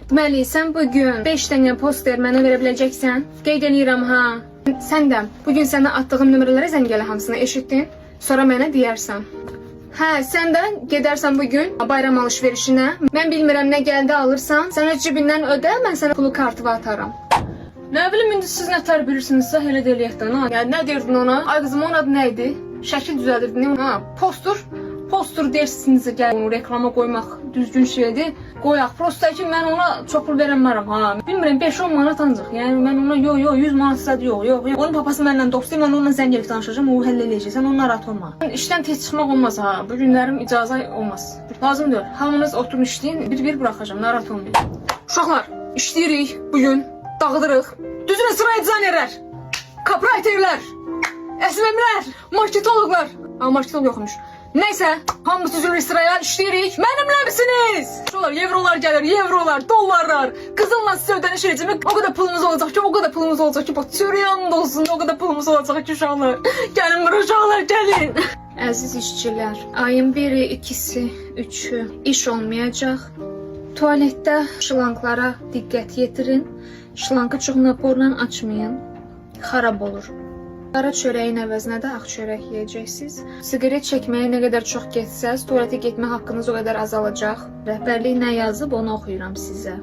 Deməli, sən bugün 5 dənə poster mənə verə biləcəksən. Qeyd edirəm ha. Sən də bugün sənə atdığım nömrələrə zəng elə hamısını eşitdin. Sonra mənə deyərsən. Hə, sən də gedərsən bugün bayram alış-verişinə. Mən bilmirəm nə gəldi alırsan. Sən öz cibindən ödə, mən sənə pulu kartıva atarım. Nə bilim, indi siz nə tər bilirsinizsə, elə də eləyək də. Yəni, nə deyirdin ona? Ay qızım, onun adı nə idi? Şəkil düzəldirdin. Ha, Poster deyirsiniz, gəl onu reklama qoymaq düzgün şeydir. Qoyaq. Prosta ki, mən ona çox pul verəmərəm ha. Bilmirəm, 5-10 manat ancaq. Yəni mən ona 100 manat istədi, yox. Onun papası mənlə dostdur, mən onunla zəng edib danışacağam, o həll eləyəcək. Sən onun narahat olma. İşdən tez çıxmaq olmaz ha. Bu günlərim icazə olmaz. Lazım deyil. Hamınız oturun işləyin, bir buraxacağam, narahat olmayın. Uşaqlar, işləyirik bugün, dağıdırıq. Düzünə sıra dizaynerlər, copywriterlər, SMM'lər, marketologlar. Marketolog yoxmuş. Neyse, hamımız üzülür sıraya, işləyirik. Mənimlə misiniz? Eurolar gəlir, eurolar, dollarlar. Qızılla sizə ödəniş edəcəm. O kadar pulumuz olacaq ki, bak çörəyəm olsun, o kadar pulumuz olacaq ki, uşaqlar. Gəlin bura uşaqlar, gəlin. Əziz işçilər, ayın 1-i, 2-si, 3-ü iş olmayacaq. Tualetdə şlanklara diqqət yetirin. Şlankı çox naporla açmayın. Xarab olur. Qara çörəyin əvəzinə də ağ çörək yeyəcəksiniz. Siqaret çəkməyə nə qədər çox getsəz, tualetə getmə haqqınız o qədər azalacaq. Rəhbərlik nə yazıb, onu oxuyuram sizə.